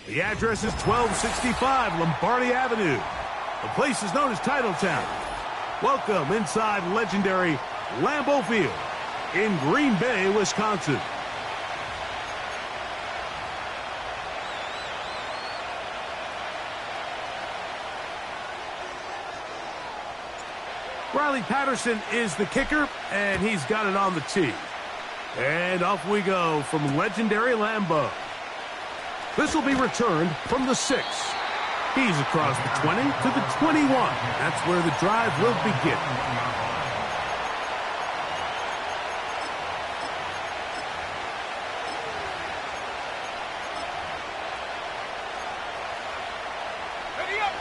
The address is 1265 Lombardi Avenue. The place is known as Titletown. Welcome inside legendary Lambeau Field in Green Bay, Wisconsin. Riley Patterson is the kicker, and he's got it on the tee. And off we go from legendary Lambeau. This will be returned from the 6. He's across the 20 to the 21. That's where the drive will begin. Ready up.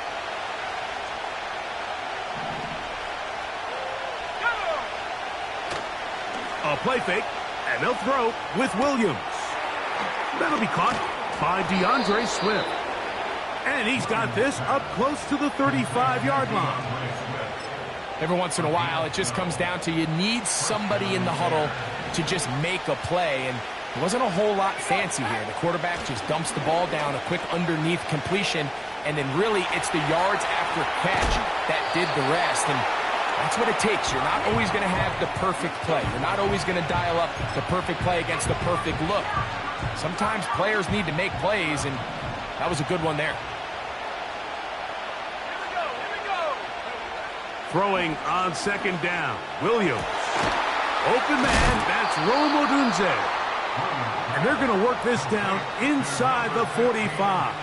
A play fake, and they'll throw with Williams. That'll be caught by DeAndre Swift. And he's got this up close to the 35-yard line. Every once in a while, it just comes down to you need somebody in the huddle to just make a play. And it wasn't a whole lot fancy here. The quarterback just dumps the ball down, a quick underneath completion, and then really it's the yards after catch that did the rest. And that's what it takes. You're not always going to have the perfect play. You're not always going to dial up the perfect play against the perfect look. Sometimes players need to make plays, and that was a good one there. Throwing on second down, Williams. Open man, that's Rome Odunze. And they're going to work this down inside the 45.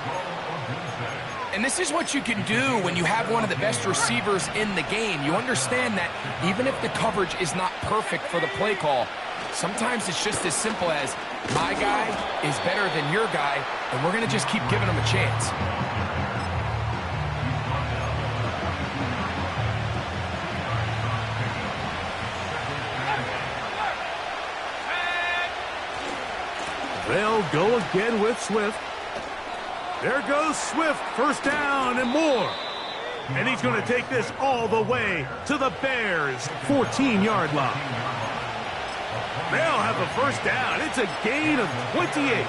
And this is what you can do when you have one of the best receivers in the game. You understand that even if the coverage is not perfect for the play call, sometimes it's just as simple as my guy is better than your guy, and we're going to just keep giving him a chance. They'll go again with Swift. There goes Swift, first down and more. And he's going to take this all the way to the Bears' 14-yard line. They'll have a first down. It's a gain of 28.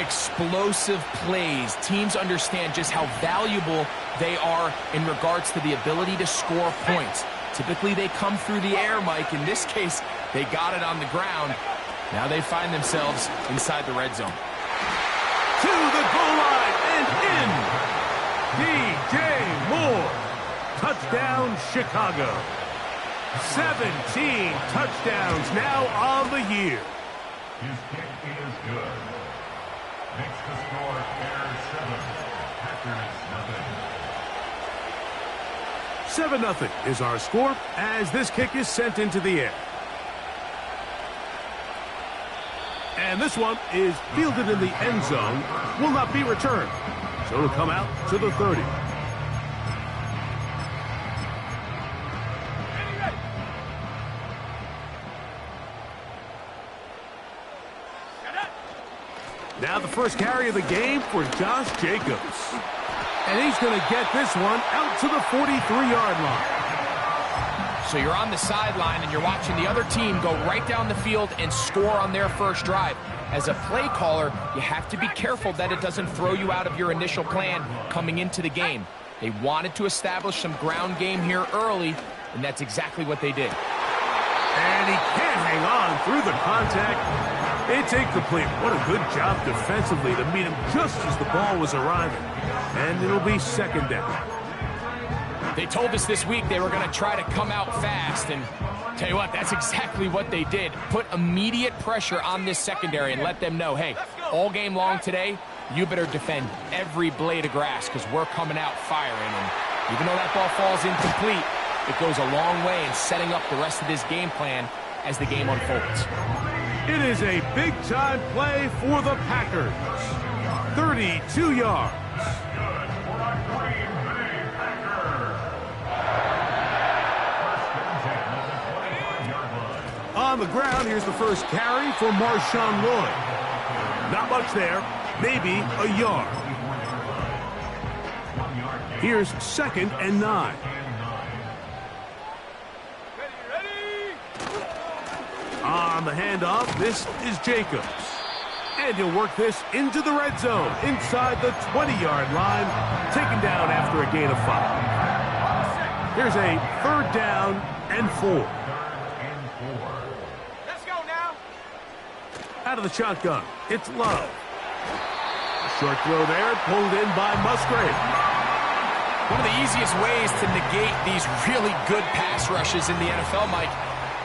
Explosive plays. Teams understand just how valuable they are in regards to the ability to score points. Typically, they come through the air, Mike. In this case, they got it on the ground. Now they find themselves inside the red zone. To the goal line and in. DJ Moore. Touchdown, Chicago. 17 touchdowns now on the year. His kick is good. Makes the score Bears 7, Packers 7-0 nothing. is our score as this kick is sent into the air. And this one is fielded in the end zone, will not be returned. So it'll come out to the 30. Now the first carry of the game for Josh Jacobs. And he's going to get this one out to the 43-yard line. So you're on the sideline and you're watching the other team go right down the field and score on their first drive. As a play caller, you have to be careful that it doesn't throw you out of your initial plan coming into the game. They wanted to establish some ground game here early, and that's exactly what they did. And he can't hang on through the contact. It's incomplete. What a good job defensively to meet him just as the ball was arriving. And it'll be second down. They told us this week they were going to try to come out fast, and tell you what, that's exactly what they did. Put immediate pressure on this secondary and let them know, hey, all game long today, you better defend every blade of grass because we're coming out firing. And even though that ball falls incomplete, it goes a long way in setting up the rest of this game plan as the game unfolds. It is a big-time play for the Packers. 32 yards. On the ground, here's the first carry for Marshawn Lloyd. Not much there, maybe a yard. Here's 2nd and 9. Ready. On the handoff, this is Jacobs. And he'll work this into the red zone, inside the 20-yard line, taken down after a gain of 5. Here's a 3rd down and 4. Let's go now. Out of the shotgun, it's Love. Short throw there, pulled in by Musgrave. One of the easiest ways to negate these really good pass rushes in the NFL, Mike,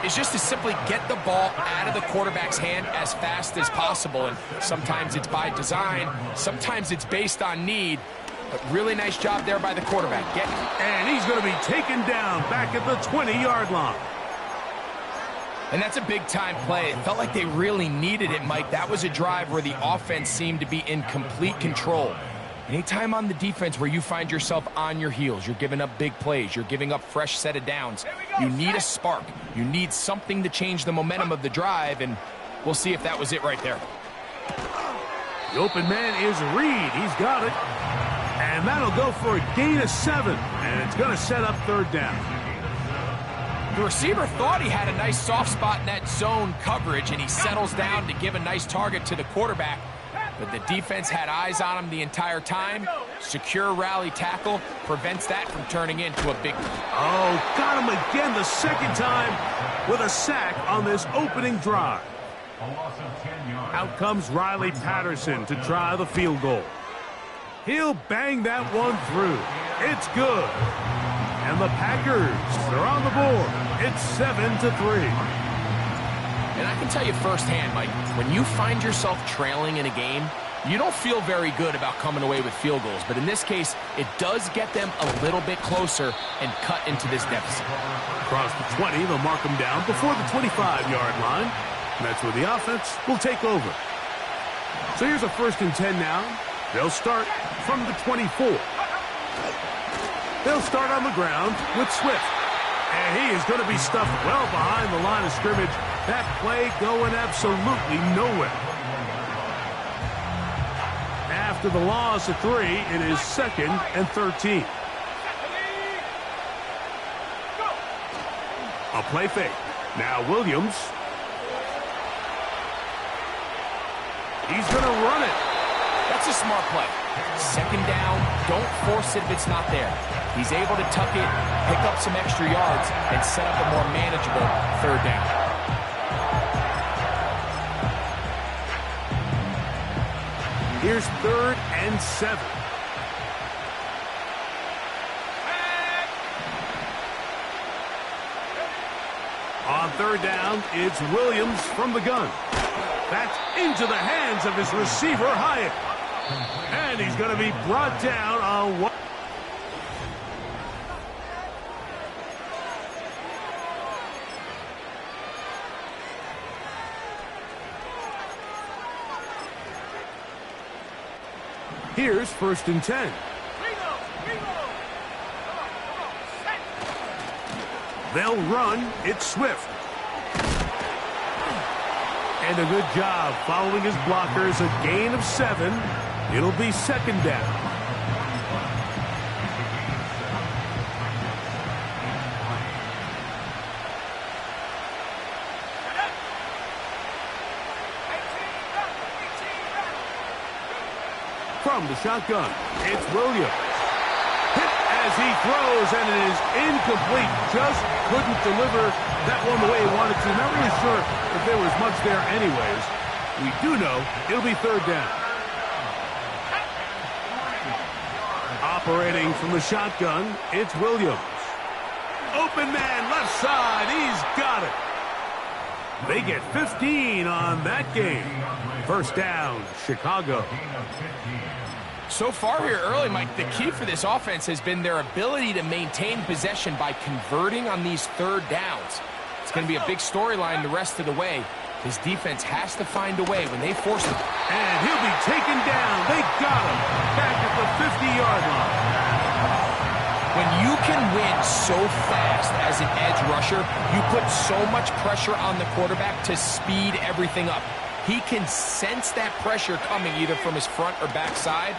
is just to simply get the ball out of the quarterback's hand as fast as possible. And sometimes it's by design, sometimes it's based on need. But really nice job there by the quarterback. And he's going to be taken down back at the 20-yard line. And that's a big-time play. It felt like they really needed it, Mike. That was a drive where the offense seemed to be in complete control. Anytime on the defense where you find yourself on your heels, you're giving up big plays, you're giving up fresh set of downs, you need a spark. You need something to change the momentum of the drive, and we'll see if that was it right there. The open man is Reed. He's got it. And that'll go for a gain of 7. And it's going to set up 3rd down. The receiver thought he had a nice soft spot in that zone coverage, and he settles down to give a nice target to the quarterback. But the defense had eyes on him the entire time. Secure rally tackle prevents that from turning into a big one. Oh, got him again the 2nd time with a sack on this opening drive. Out comes Riley Patterson to try the field goal. He'll bang that one through. It's good. And the Packers are on the board. It's 7-3. And I can tell you firsthand, Mike, when you find yourself trailing in a game, you don't feel very good about coming away with field goals. But in this case, it does get them a little bit closer and cut into this deficit. Across the 20, they'll mark them down before the 25-yard line. And that's where the offense will take over. So here's a 1st and 10 now. They'll start from the 24. They'll start on the ground with Swift. And he is going to be stuffed well behind the line of scrimmage. That play going absolutely nowhere. After the loss of 3, it is 2nd and 13. A play fake. Now Williams. He's going to run it. That's a smart play. 2nd down, don't force it if it's not there. He's able to tuck it, pick up some extra yards, and set up a more manageable 3rd down. Here's 3rd and 7. On 3rd down, it's Williams from the gun. That's into the hands of his receiver, Hyatt. And he's going to be brought down on one. Here's 1st and 10. They'll run. It's Swift. And a good job following his blockers. A gain of 7. It'll be 2nd down. From the shotgun, it's Williams. Hit as he throws, and it is incomplete. Just couldn't deliver that one the way he wanted to. Not really sure if there was much there anyways. We do know it'll be 3rd down. Operating from the shotgun, it's Williams. Open man, left side, he's got it. They get 15 on that game. 1st down, Chicago. So far here early, Mike, the key for this offense has been their ability to maintain possession by converting on these 3rd downs. It's going to be a big storyline the rest of the way. His defense has to find a way when they force him. And he'll be taken down. They got him back at the 50-yard line. When you can win so fast as an edge rusher, you put so much pressure on the quarterback to speed everything up. He can sense that pressure coming either from his front or back side.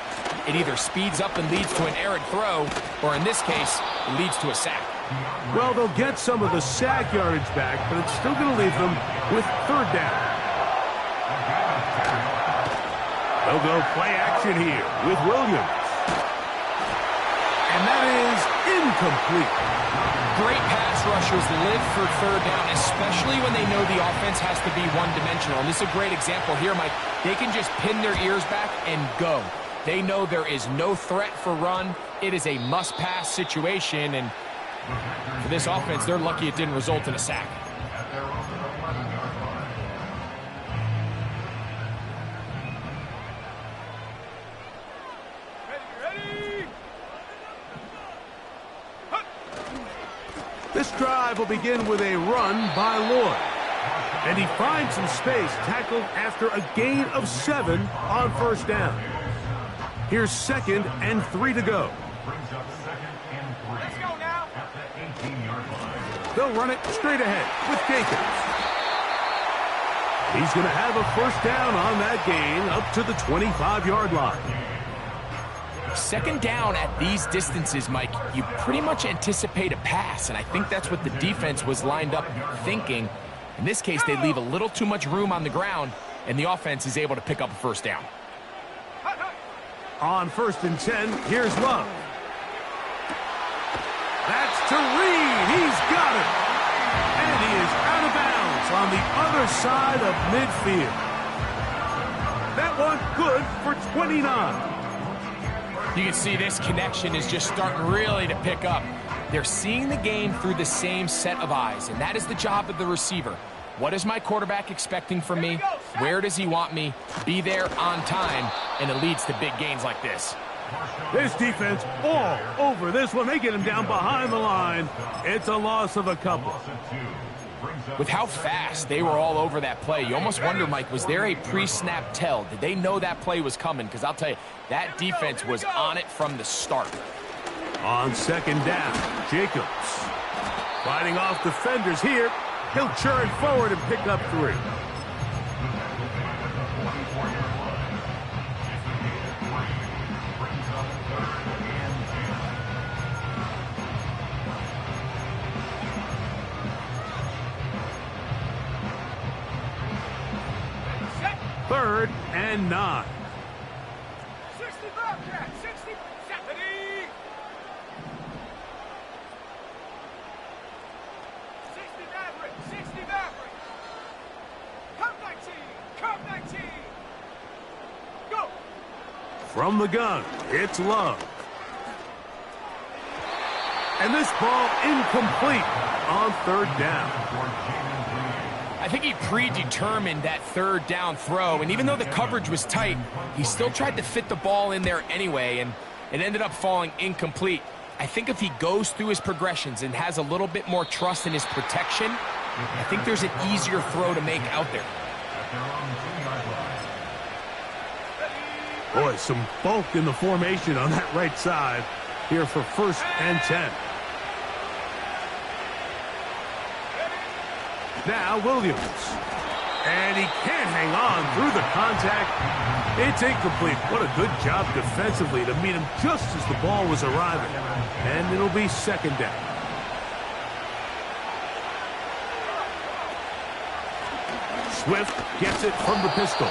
It either speeds up and leads to an errant throw, or in this case, it leads to a sack. Well, they'll get some of the sack yardage back, but it's still going to leave them with 3rd down. They'll go play action here with Williams. And that is incomplete. Great pass rushers live for third down, especially when they know the offense has to be one-dimensional. And this is a great example here, Mike. They can just pin their ears back and go. They know there is no threat for run. It is a must-pass situation, and for this offense, they're lucky it didn't result in a sack. This drive will begin with a run by Lloyd. And he finds some space, tackled after a gain of 7 on first down. Here's 2nd and 3 to go. Brings up 2nd and 3. Let's go now. At the 18-yard line. They'll run it straight ahead with Jenkins. He's going to have a first down on that gain up to the 25-yard line. Second down at these distances, Mike, you pretty much anticipate a pass, and I think that's what the defense was lined up thinking. In this case, they leave a little too much room on the ground, and the offense is able to pick up a first down. On 1st and 10, here's Love. That's to Reed. He's got it. And he is out of bounds on the other side of midfield. That one good for 29. You can see this connection is just starting really to pick up. They're seeing the game through the same set of eyes, and that is the job of the receiver. What is my quarterback expecting from me? Where does he want me? Be there on time, and it leads to big gains like this. This defense all over this one. They get him down behind the line. It's a loss of a couple. With how fast they were all over that play, you almost wonder, Mike, was there a pre-snap tell? Did they know that play was coming? Because I'll tell you, that defense was on it from the start. On 2nd down, Jacobs fighting off defenders here. He'll churn forward and pick up 3. Third and 9. 60 Bobcat, 60, 70. 60 Maverick, 60 Maverick. Come 19, come 19. Go. From the gun, it's Love. And this ball incomplete on 3rd down. I think he predetermined that 3rd down throw, and even though the coverage was tight, he still tried to fit the ball in there anyway, and it ended up falling incomplete. I think if he goes through his progressions and has a little bit more trust in his protection, I think there's an easier throw to make out there. Boy, some bulk in the formation on that right side here for 1st and 10. Now Williams. And he can't hang on through the contact. It's incomplete. What a good job defensively to meet him just as the ball was arriving. And it'll be 2nd down. Swift gets it from the pistol.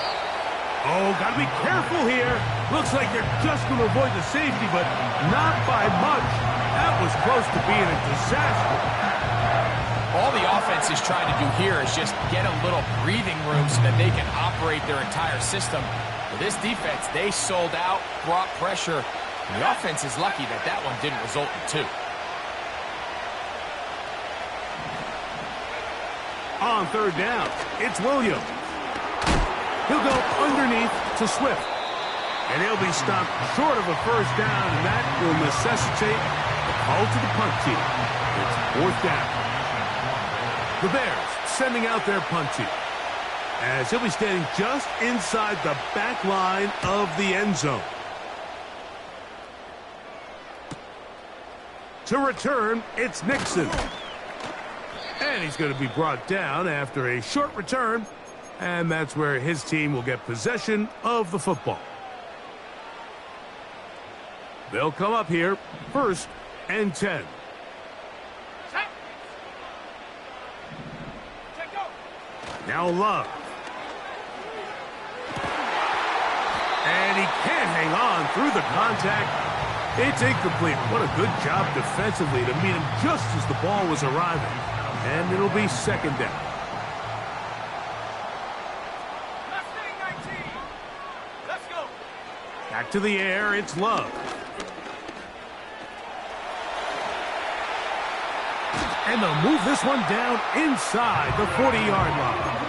Oh, got to be careful here. Looks like they're just going to avoid the safety, but not by much. That was close to being a disaster. All the offense is trying to do here is just get a little breathing room so that they can operate their entire system. But this defense, they sold out, brought pressure, and the offense is lucky that that one didn't result in 2. On 3rd down, it's Williams. He'll go underneath to Swift. And he'll be stopped short of a first down, and that will necessitate a call to the punt team. It's 4th down. The Bears sending out their punt team, as he'll be standing just inside the back line of the end zone. To return, it's Nixon. And he's going to be brought down after a short return, and that's where his team will get possession of the football. They'll come up here, 1st and 10. Now Love. And he can't hang on through the contact. It's incomplete. What a good job defensively to meet him just as the ball was arriving. And it'll be second down. Let's go. Back to the air, it's Love. And they'll move this one down inside the 40-yard line.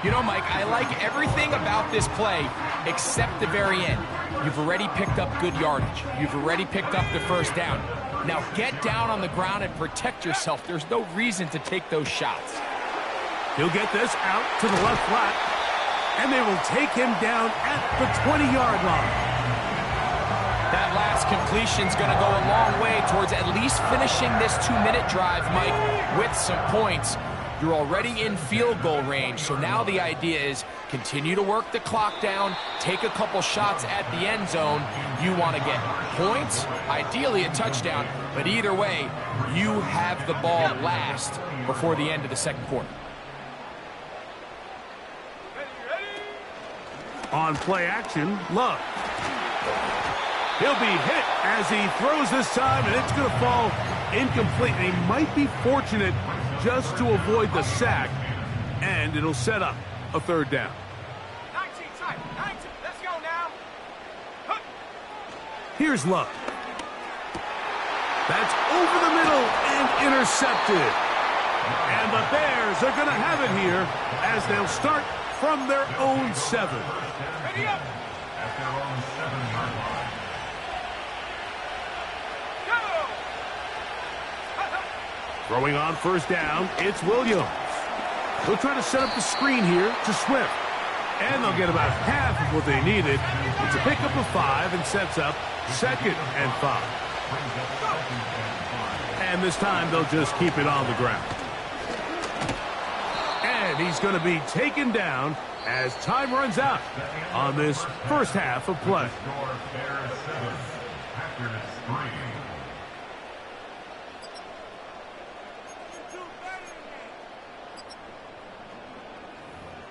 You know, Mike, I like everything about this play except the very end. You've already picked up good yardage. You've already picked up the first down. Now get down on the ground and protect yourself. There's no reason to take those shots. He'll get this out to the left flat, and they will take him down at the 20-yard line. That last completion's going to go a long way towards at least finishing this 2-minute drive, Mike, with some points. You're already in field goal range, so now the idea is continue to work the clock down, take a couple shots at the end zone. You want to get points, ideally a touchdown, but either way, you have the ball last before the end of the second quarter. On play action, Love. He'll be hit as he throws this time, and it's going to fall incomplete. And he might be fortunate just to avoid the sack, and it'll set up a third down. 19 tight, 19. Let's go now. Huh. Here's Love. That's over the middle and intercepted. And the Bears are going to have it here as they'll start from their own 7. Ready up. At their own 7-yard line. Throwing on first down, it's Williams. They'll try to set up the screen here to Swift. And they'll get about half of what they needed. It's a pickup of 5 and sets up 2nd and 5. And this time they'll just keep it on the ground. And he's going to be taken down as time runs out on this first half of play. Bears 7, Packers 3.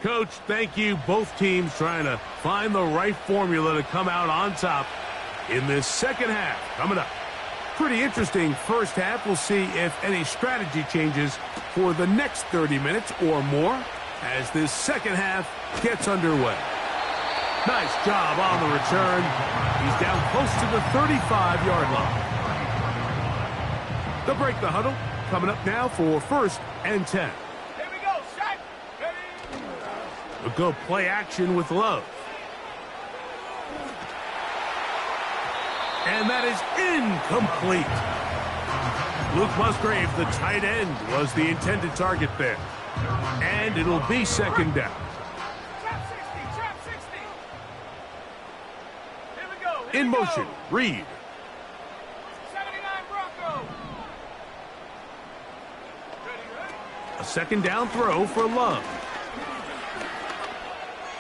Coach, thank you. Both teams trying to find the right formula to come out on top in this second half. Coming up. Pretty interesting first half. We'll see if any strategy changes for the next 30 minutes or more as this second half gets underway. Nice job on the return. He's down close to the 35-yard line. They'll break the huddle. Coming up now for 1st and 10. A good play action with Love. And that is incomplete. Luke Musgrave, the tight end, was the intended target there. And it'll be second down. Trap 60. Here we go. In motion, Reed. 79 Bronco. Ready. A second down throw for Love.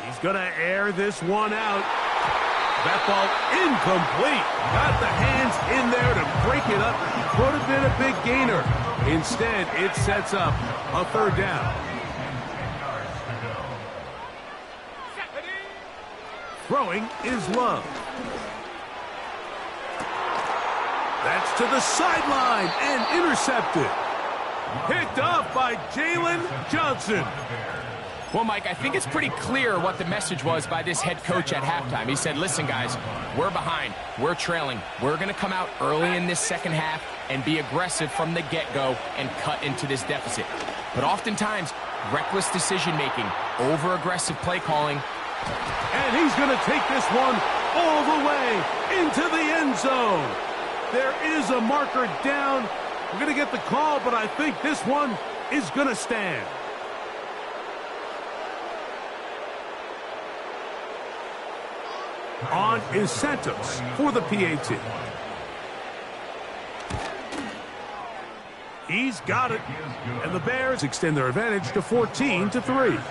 He's going to air this one out. That ball incomplete. Got the hands in there to break it up. Could have been a big gainer. Instead, it sets up a third down. Throwing is Love. That's to the sideline and intercepted. Picked off by Jalen Johnson. Well, Mike, I think it's pretty clear what the message was by this head coach at halftime. He said, listen, guys, we're behind. We're trailing. We're going to come out early in this second half and be aggressive from the get-go and cut into this deficit. But oftentimes, reckless decision-making, over-aggressive play calling. And he's going to take this one all the way into the end zone. There is a marker down. We're going to get the call, but I think this one is going to stand. On is Santos for the PAT. He's got it. And the Bears extend their advantage to 14-3. 14,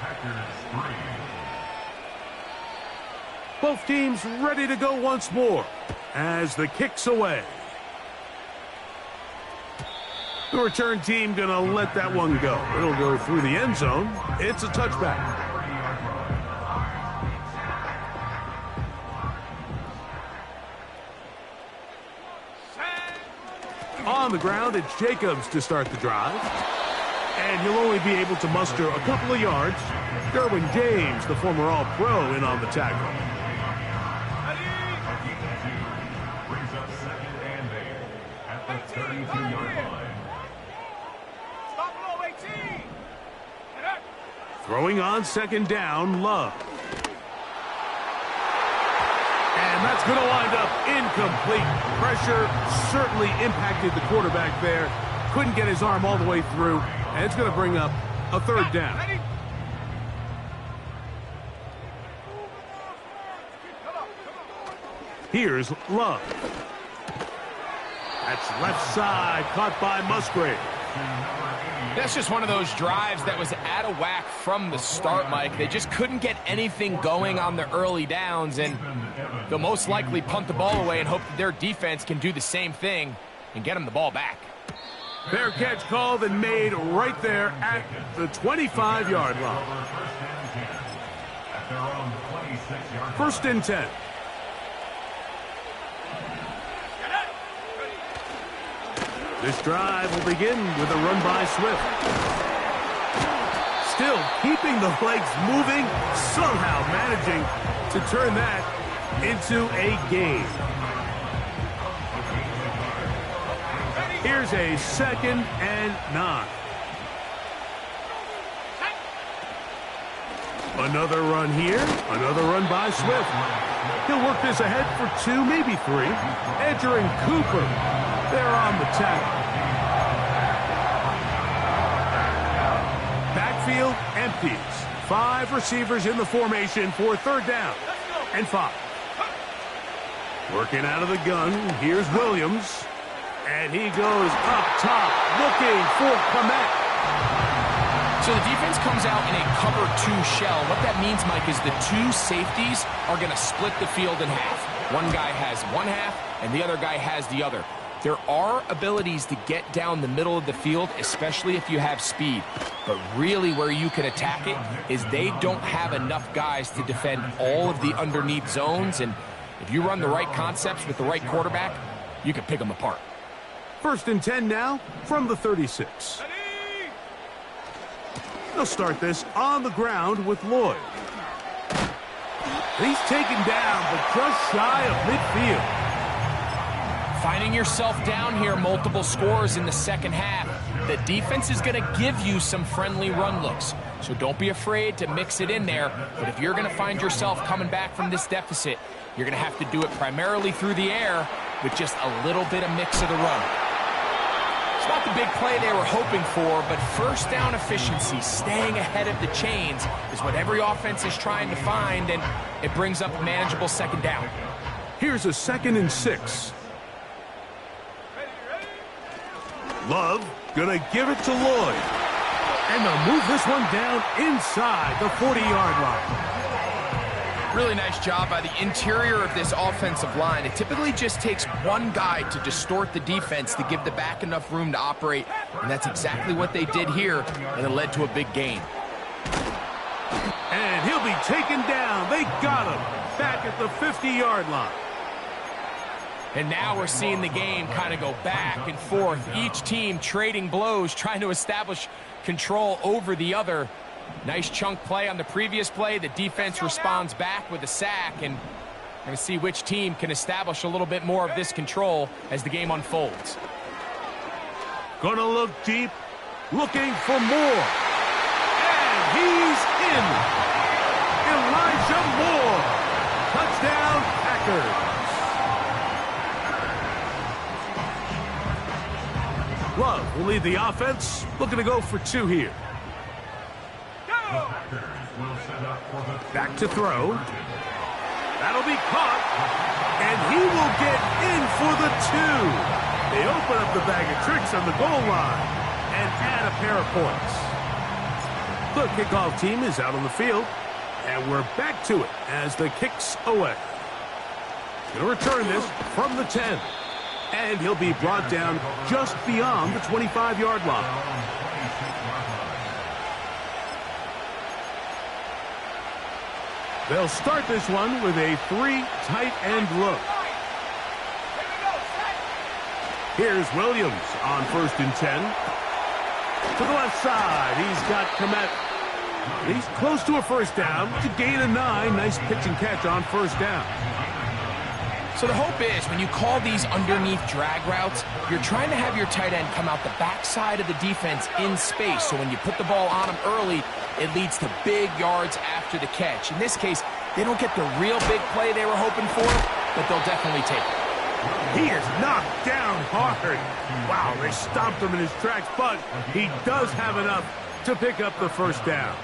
Packers 3. Both teams ready to go once more as the kick's away. The return team going to let that one go. It'll go through the end zone. It's a touchback. On the ground, it's Jacobs to start the drive. And he'll only be able to muster a couple of yards. Derwin James, the former All-Pro, in on the tackle. Brings up 2nd and 8 at the 32-yard line. Stop below 18. Throwing on 2nd down, Love. And that's going to wind up incomplete. Pressure certainly impacted the quarterback there. Couldn't get his arm all the way through. And it's going to bring up a 3rd down. Here's Love. That's left side, caught by Musgrave. That's just one of those drives that was out of whack from the start, Mike. They just couldn't get anything going on the early downs, and they'll most likely punt the ball away and hope that their defense can do the same thing and get them the ball back. Fair catch called and made right there at the 25-yard line. 1st and 10. This drive will begin with a run by Swift. Still keeping the legs moving, somehow managing to turn that into a gain. Here's a 2nd and 9. Another run here, another run by Swift. He'll work this ahead for 2, maybe 3. Edger and Cooper, they're on the tackle. Backfield empties. 5 receivers in the formation for 3rd down and 5. Working out of the gun, here's Williams. And he goes up top, looking for Kmet. So the defense comes out in a cover 2 shell. What that means, Mike, is the 2 safeties are going to split the field in half. One guy has one half, and the other guy has the other. There are abilities to get down the middle of the field, especially if you have speed. But really where you can attack it is they don't have enough guys to defend all of the underneath zones. And if you run the right concepts with the right quarterback, you can pick them apart. 1st and 10 now from the 36. They'll start this on the ground with Lloyd. He's taken down, but just shy of midfield. Finding yourself down here, multiple scores in the 2nd half. The defense is going to give you some friendly run looks, so don't be afraid to mix it in there. But if you're going to find yourself coming back from this deficit, you're going to have to do it primarily through the air with just a little bit of mix of the run. It's not the big play they were hoping for, but 1st down efficiency, staying ahead of the chains, is what every offense is trying to find, and it brings up a manageable 2nd down. Here's a 2nd and 6. Love gonna give it to Lloyd. And they'll move this one down inside the 40-yard line. Really nice job by the interior of this offensive line. It typically just takes one guy to distort the defense to give the back enough room to operate, and that's exactly what they did here, and it led to a big gain. And he'll be taken down. They got him back at the 50-yard line. And now we're seeing the game kind of go back and forth. Each team trading blows, trying to establish control over the other. Nice chunk play on the previous play. The defense responds back with a sack, and we're going to see which team can establish a little bit more of this control as the game unfolds. Gonna look deep, looking for more. And he's in. Elijah Moore. Touchdown, Packers. Love will lead the offense, looking to go for 2 here. Back to throw. That'll be caught. And he will get in for the 2. They open up the bag of tricks on the goal line and add a pair of points. The kickoff team is out on the field, and we're back to it as the kicks away. Going to return this from the 10. And he'll be brought down just beyond the 25-yard line. They'll start this one with a 3 tight end look. Here's Williams on 1st and 10. To the left side, he's got Kmet. He's close to a first down to gain a 9. Nice pitch and catch on 1st down. So the hope is when you call these underneath drag routes, you're trying to have your tight end come out the backside of the defense in space. So when you put the ball on him early, it leads to big yards after the catch. In this case, they don't get the real big play they were hoping for, but they'll definitely take it. He is knocked down hard. Wow, they stopped him in his tracks, but he does have enough to pick up the first down.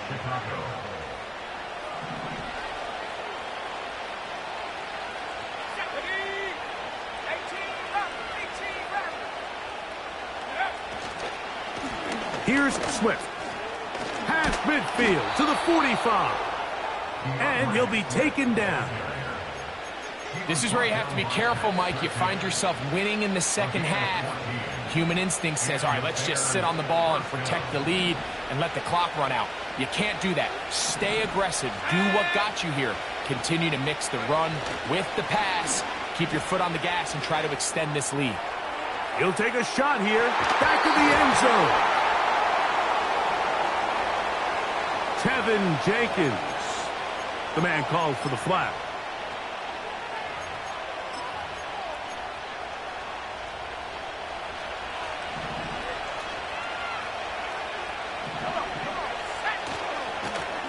Here's Swift. Past midfield to the 45. And he'll be taken down. This is where you have to be careful, Mike. You find yourself winning in the second half. Human instinct says, all right, let's just sit on the ball and protect the lead and let the clock run out. You can't do that. Stay aggressive. Do what got you here. Continue to mix the run with the pass. Keep your foot on the gas and try to extend this lead. He'll take a shot here. Back to the end zone. Tevin Jenkins. The man called for the flag.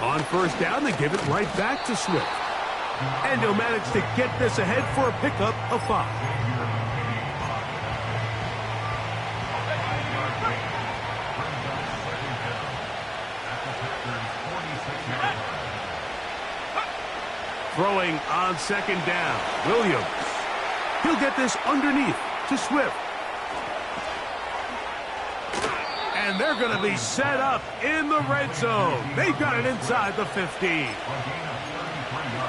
On 1st down, they give it right back to Swift. And he'll manage to get this ahead for a pickup of 5. Throwing on 2nd down, Williams. He'll get this underneath to Swift. And they're going to be set up in the red zone. They've got it inside the 15.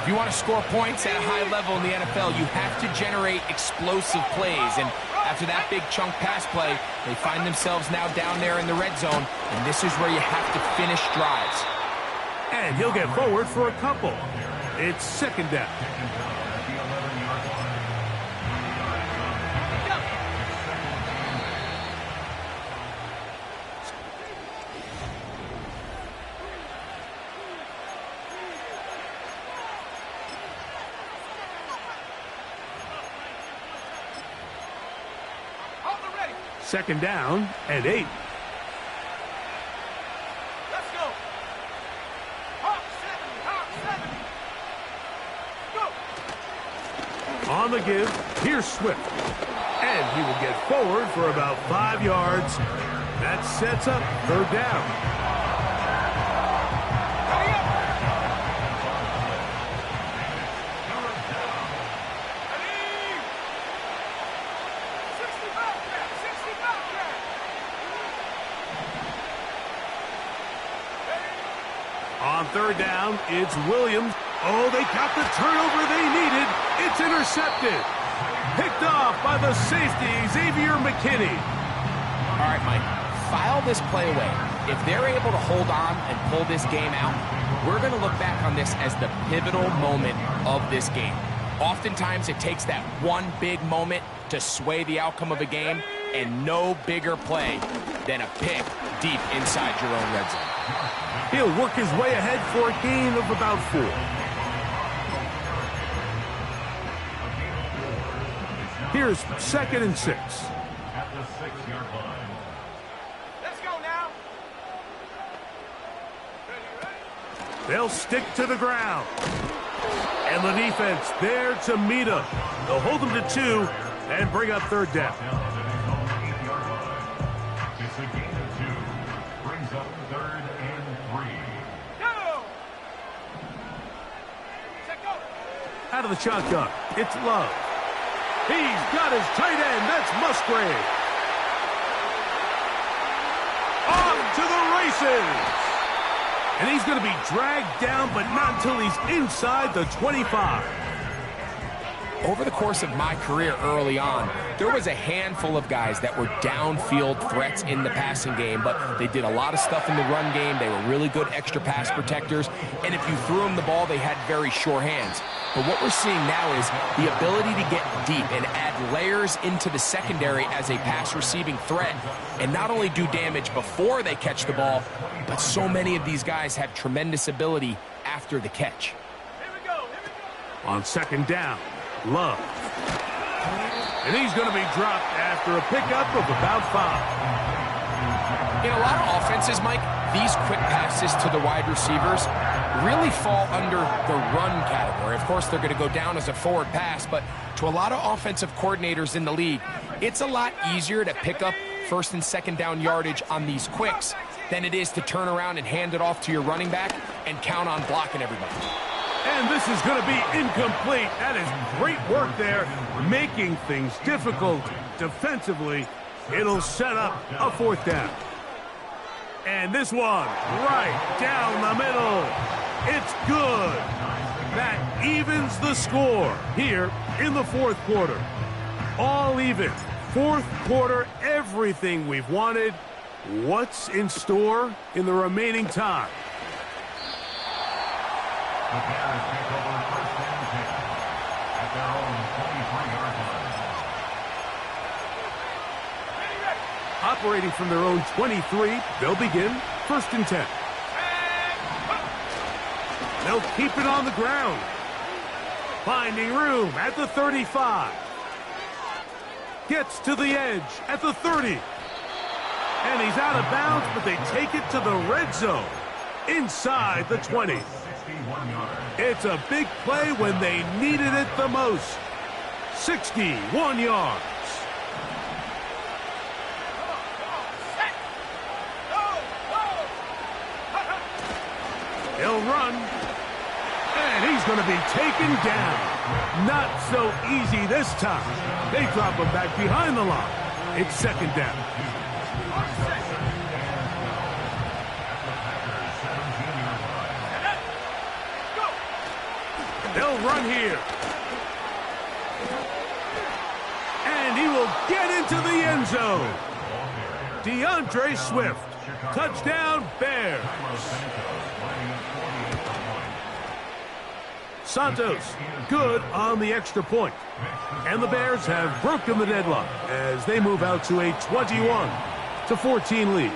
If you want to score points at a high level in the NFL, you have to generate explosive plays. And after that big chunk pass play, they find themselves now down there in the red zone. And this is where you have to finish drives. And he'll get forward for a couple. It's 2nd down. Second down and 8. Let's go. Hawk 7, Hawk 7. Go. On the give, here's Swift. And he will get forward for about 5 yards. That sets up 3rd down. On 3rd down, it's Williams. Oh, they got the turnover they needed. It's intercepted. Picked off by the safety, Xavier McKinney. All right, Mike, file this play away. If they're able to hold on and pull this game out, we're going to look back on this as the pivotal moment of this game. Oftentimes, it takes that one big moment to sway the outcome of a game, and no bigger play than a pick deep inside your own red zone. He'll work his way ahead for a gain of about 4. Here's 2nd and 6. At the 6-yard line. Let's go now. They'll stick to the ground. And the defense there to meet him. They'll hold them to 2 and bring up 3rd down. It's a gain of 2. Brings up 3rd and 3. Go. Set go. Out of the shotgun, it's Love. He's got his tight end. That's Musgrave. Off to the races. And he's going to be dragged down, but not until he's inside the 25. over the course of my career early on, there was a handful of guys that were downfield threats in the passing game, but they did a lot of stuff in the run game. They were really good extra pass protectors, and if you threw them the ball, they had very sure hands. But what we're seeing now is the ability to get deep and add layers into the secondary as a pass-receiving threat, and not only do damage before they catch the ball, but so many of these guys have tremendous ability after the catch. On second down, Love. And he's going to be dropped after a pickup of about 5. In a lot of offenses, Mike, these quick passes to the wide receivers really fall under the run category. Of course, they're going to go down as a forward pass, but to a lot of offensive coordinators in the league, it's a lot easier to pick up first and second down yardage on these quicks than it is to turn around and hand it off to your running back and count on blocking everybody. And this is going to be incomplete. That is great work there, making things difficult defensively. It'll set up a 4th down. And this one, right down the middle. It's good. That evens the score here in the 4th quarter. All even. 4th quarter, everything we've wanted. What's in store in the remaining time? The Bears take over 1st and 10 at their own 23-yard line. Operating from their own 23, they'll begin 1st and 10. They'll keep it on the ground. Finding room at the 35. Gets to the edge at the 30. And he's out of bounds, but they take it to the red zone inside the 20. It's a big play when they needed it the most. 61 yards. He'll run. And he's going to be taken down. Not so easy this time. They drop him back behind the line. It's 2nd down. They'll run here. And he will get into the end zone. DeAndre Swift. Touchdown, Bears. Santos, good on the extra point. And the Bears have broken the deadlock as they move out to a 21-14 lead.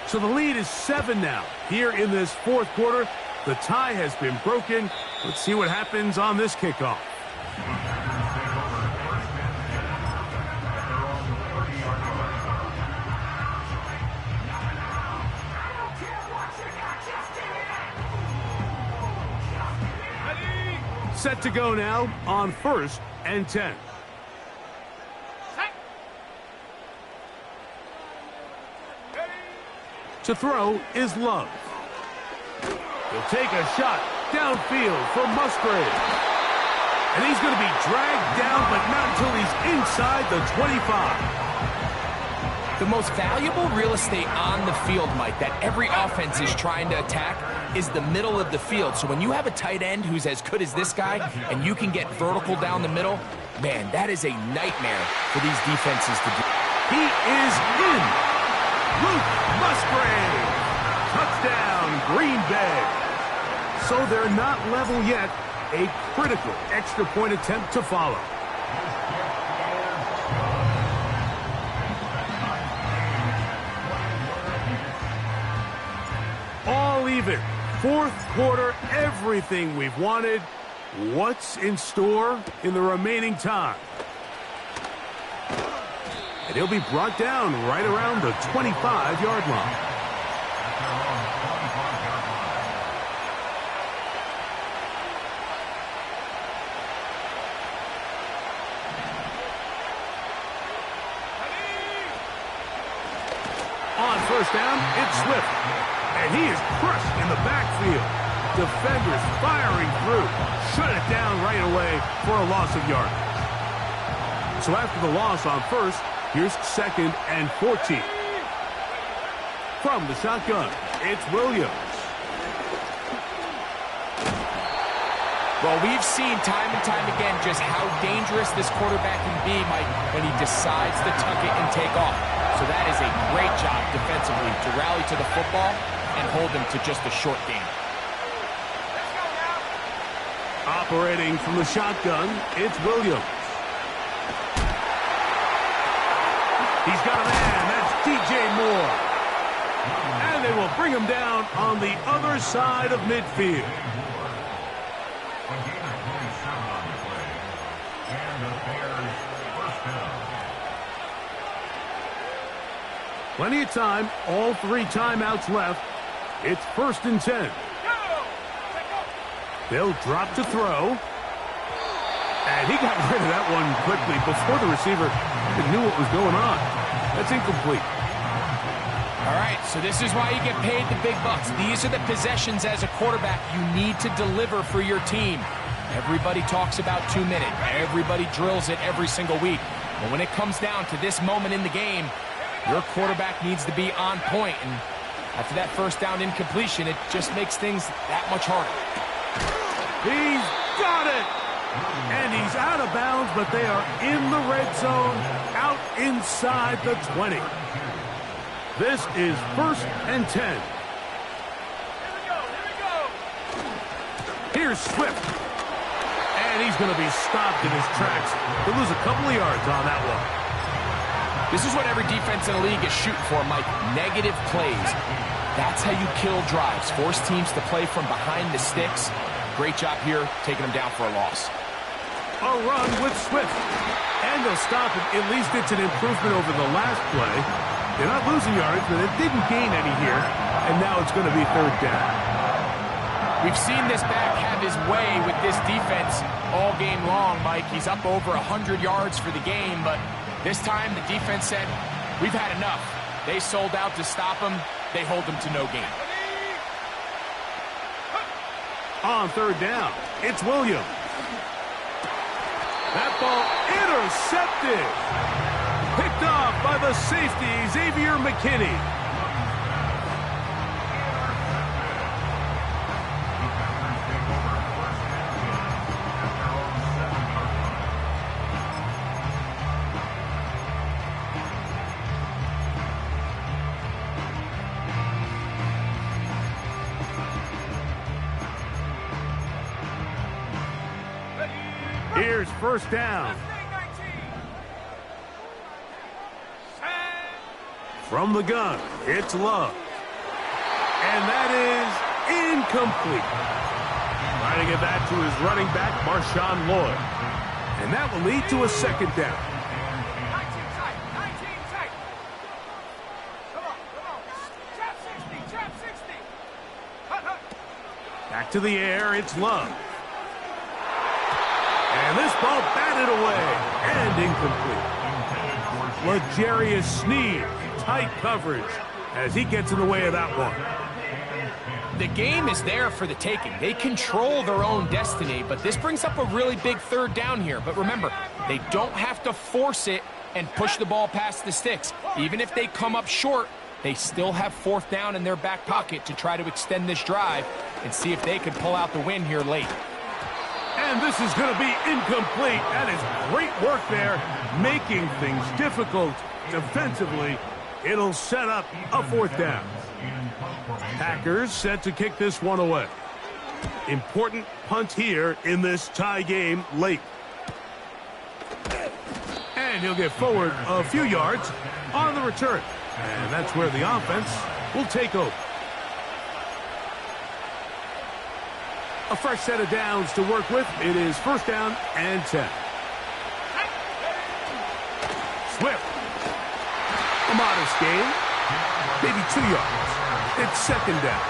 So the lead is 7 now here in this 4th quarter. The tie has been broken. Let's see what happens on this kickoff. Set to go now on 1st and 10. To throw is Love. He'll take a shot downfield for Musgrave. And he's going to be dragged down, but not until he's inside the 25. The most valuable real estate on the field, Mike, that every offense is trying to attack is the middle of the field. So when you have a tight end who's as good as this guy and you can get vertical down the middle, man, that is a nightmare for these defenses to do. He is in. Luke Musgrave. Touchdown, Green Bay. So they're not level yet. A critical extra point attempt to follow. All even. 4th quarter, everything we've wanted. What's in store in the remaining time? And he'll be brought down right around the 25-yard line. On 1st down, it's Swift. And he is crushed in the backfield. Defenders firing through. Shut it down right away for a loss of yardage. So after the loss on 1st, here's 2nd and 14. From the shotgun, it's Williams. Well, we've seen time and time again just how dangerous this quarterback can be, Mike, when he decides to tuck it and take off. So that is a great job defensively to rally to the football and hold him to just a short game. Operating from the shotgun, it's Williams. He's got a man. That's DJ Moore. And they will bring him down on the other side of midfield. A gain of 27 on the play. And the Bears first down. Plenty of time. All 3 timeouts left. It's 1st and 10. They'll drop to throw. And he got rid of that one quickly before the receiver knew what was going on. That's incomplete. All right, so this is why you get paid the big bucks. These are the possessions as a quarterback you need to deliver for your team. Everybody talks about 2-minute. Everybody drills it every single week. But when it comes down to this moment in the game, your quarterback needs to be on point. And after that first down incompletion, it just makes things that much harder. He's got it! And he's out of bounds, but they are in the red zone, out inside the 20. This is 1st and 10. Here we go. Here's Swift. And he's going to be stopped in his tracks. He'll lose a couple of yards on that one. This is what every defense in the league is shooting for, Mike. Negative plays. That's how you kill drives. Force teams to play from behind the sticks. Great job here, taking them down for a loss. A run with Swift. And they'll stop it. At least it's an improvement over the last play. They're not losing yards, but it didn't gain any here. And now it's going to be 3rd down. We've seen this back have his way with this defense all game long, Mike. He's up over 100 yards for the game, but this time the defense said, we've had enough. They sold out to stop him. They hold him to no gain. On 3rd down, it's Williams. That ball intercepted. Picked off by the safety, Xavier McKinney. Here's 1st down. From the gun, it's Love. And that is incomplete. Trying to get that to his running back, Marshawn Lloyd. And that will lead to a 2nd down. 19 tight. Come on. Trap 60. Back to the air, it's Love. And this ball batted away and incomplete. L'Jarius Sneed, tight coverage as he gets in the way of that one. The game is there for the taking. They control their own destiny, but this brings up a really big 3rd down here. But remember, they don't have to force it and push the ball past the sticks. Even if they come up short, they still have 4th down in their back pocket to try to extend this drive and see if they can pull out the win here late. And this is going to be incomplete. That is great work there, making things difficult defensively. It'll set up a 4th down. Packers set to kick this one away. Important punt here in this tie game late. And he'll get forward a few yards on the return. And that's where the offense will take over. A fresh set of downs to work with. It is 1st down and 10. Swift. A modest gain. Maybe 2 yards. It's 2nd down.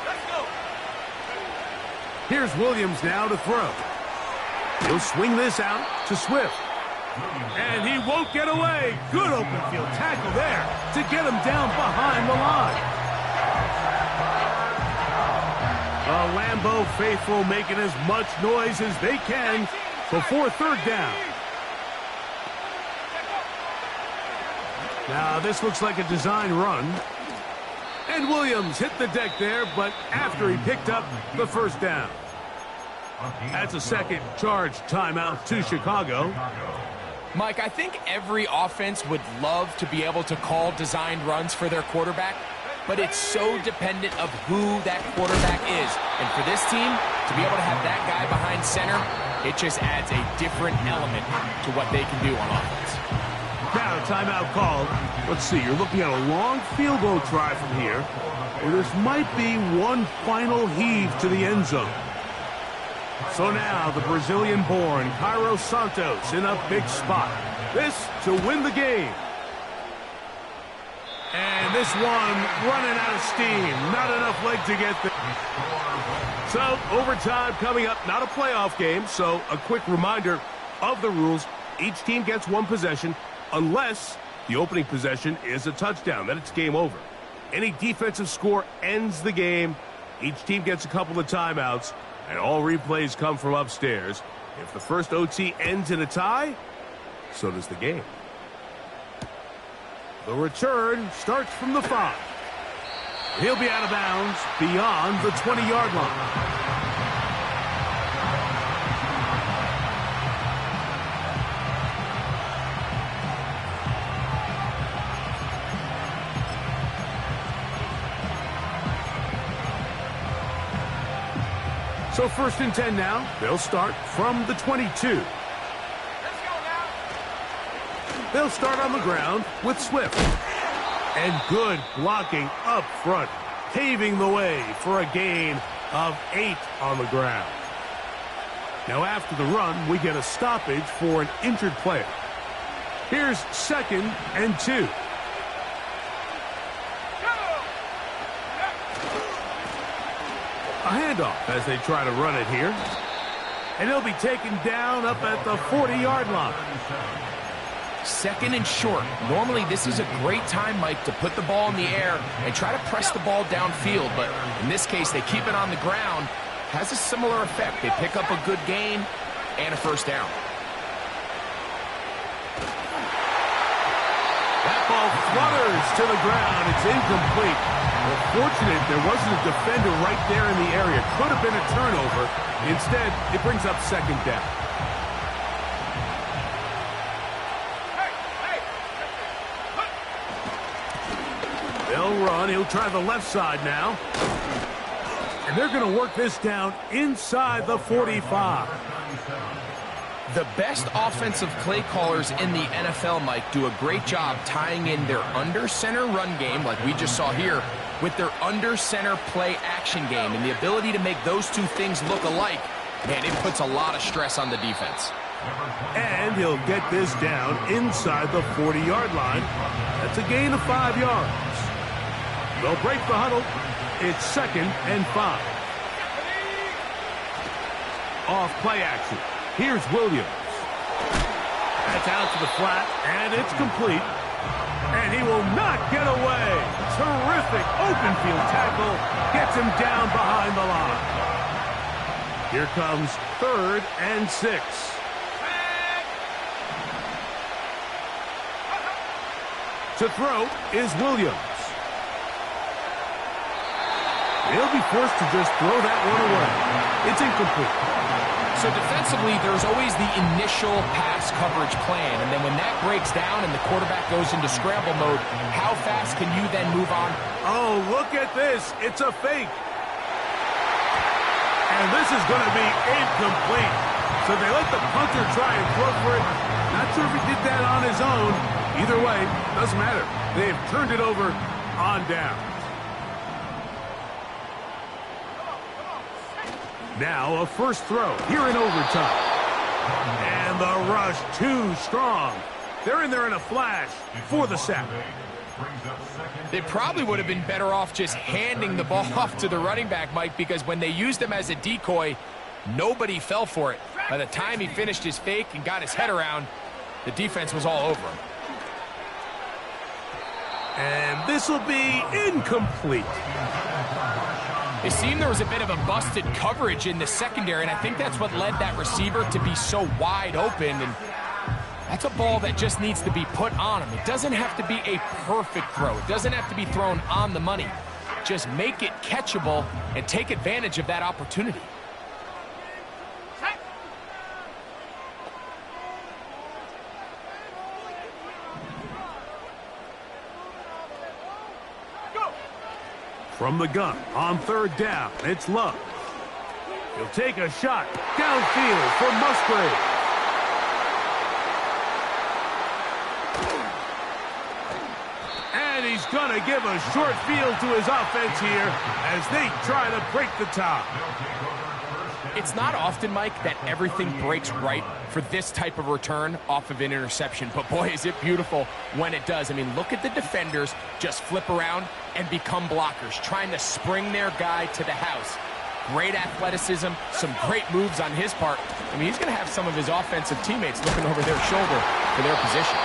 Let's go. Here's Williams now to throw. He'll swing this out to Swift. And he won't get away. Good open field tackle there to get him down behind the line. The Lambeau faithful making as much noise as they can before 3rd down. Now, this looks like a design run. And Williams hit the deck there, but after he picked up the first down. That's a second charge timeout to Chicago. Mike, I think every offense would love to be able to call designed runs for their quarterback, but it's so dependent of who that quarterback is. And for this team, to be able to have that guy behind center, it just adds a different element to what they can do on offense. Now, timeout called. Let's see, you're looking at a long field goal try from here, where this might be one final heave to the end zone. So now, the Brazilian-born Cairo Santos in a big spot. This to win the game. And this one running out of steam. Not enough leg to get there. So, overtime coming up. Not a playoff game, so a quick reminder of the rules. Each team gets one possession unless the opening possession is a touchdown. Then it's game over. Any defensive score ends the game. Each team gets a couple of timeouts, and all replays come from upstairs. If the first OT ends in a tie, so does the game. The return starts from the 5. He'll be out of bounds beyond the 20-yard line. So 1st and 10 now. They'll start from the 22. Let's go now. They'll start on the ground with Swift. And good blocking up front, paving the way for a gain of 8 on the ground. Now after the run, we get a stoppage for an injured player. Here's 2nd and 2. A handoff as they try to run it here. And he'll be taken down up at the 40-yard line. 2nd and short. Normally, this is a great time, Mike, to put the ball in the air and try to press the ball downfield. But in this case, they keep it on the ground. Has a similar effect. They pick up a good gain and a first down. That ball flutters to the ground. It's incomplete. Well, fortunate there wasn't a defender right there in the area. Could have been a turnover. Instead, it brings up 2nd down. They'll run. He'll try the left side now. And they're going to work this down inside the 45. The best offensive play callers in the NFL, Mike, do a great job tying in their under-center run game, like we just saw here, with their under-center play action game. And the ability to make those two things look alike, man, it puts a lot of stress on the defense. And he'll get this down inside the 40-yard line. That's a gain of 5 yards. They'll break the huddle. It's 2nd and 5. Off play action. Here's Williams. That's out to the flat, and it's complete. And he will not get away. Terrific open field tackle. Gets him down behind the line. Here comes 3rd and 6. To throw is Williams. He'll be forced to just throw that one away. It's incomplete. So defensively, there's always the initial pass coverage plan, and then when that breaks down and the quarterback goes into scramble mode, how fast can you then move on? Oh, look at this. It's a fake. And this is going to be incomplete. So they let the punter try and throw for it. Not sure if he did that on his own. Either way, doesn't matter. They've turned it over on down. Now a first throw here in overtime. And the rush too strong. They're in there in a flash for the sack. They probably would have been better off just handing the ball off to the running back, Mike, because when they used him as a decoy, nobody fell for it. By the time he finished his fake and got his head around, the defense was all over him. And this will be incomplete. It seemed there was a bit of a busted coverage in the secondary, and I think that's what led that receiver to be so wide open. And That's a ball that just needs to be put on him. It doesn't have to be a perfect throw. It doesn't have to be thrown on the money. Just make it catchable and take advantage of that opportunity. From the gun on third down, it's Love. He'll take a shot downfield for Musgrave. And he's going to give a short field to his offense here as they try to break the tie. It's not often, Mike, that everything breaks right for this type of return off of an interception. But boy, is it beautiful when it does. I mean, look at the defenders just flip around and become blockers, trying to spring their guy to the house. Great athleticism, some great moves on his part. I mean, he's going to have some of his offensive teammates looking over their shoulder for their position.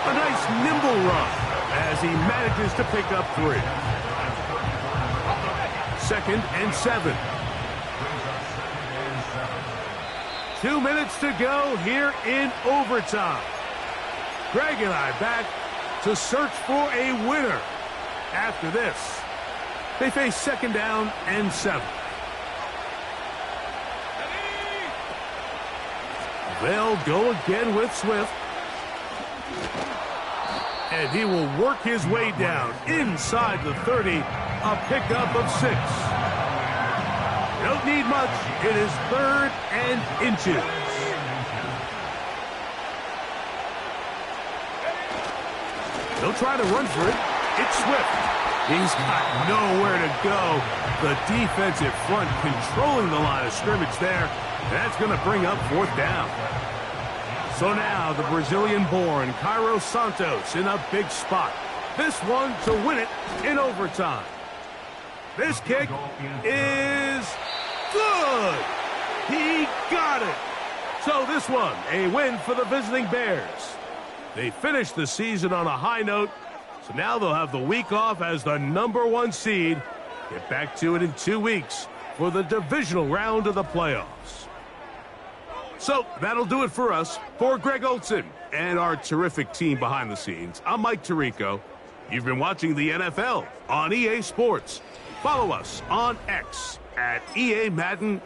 A nice nimble run as he manages to pick up 3. 2nd and 7. 2 minutes to go here in overtime. Greg and I back to search for a winner. After this, they face 2nd down and 7. They'll go again with Swift. And he will work his way down inside the 30, a pickup of 6. Don't need much. It is 3rd and inches. They'll try to run for it. It's Swift. He's got nowhere to go. The defensive front controlling the line of scrimmage there. That's going to bring up 4th down. So now the Brazilian-born Cairo Santos in a big spot. This one to win it in overtime. This kick is good. He got it. So this one, a win for the visiting Bears. They finished the season on a high note, so now they'll have the week off as the #1 seed. Get back to it in 2 weeks for the divisional round of the playoffs. So that'll do it for us. For Greg Olsen and our terrific team behind the scenes, I'm Mike Tirico. You've been watching the NFL on EA Sports. Follow us on X at EA Madden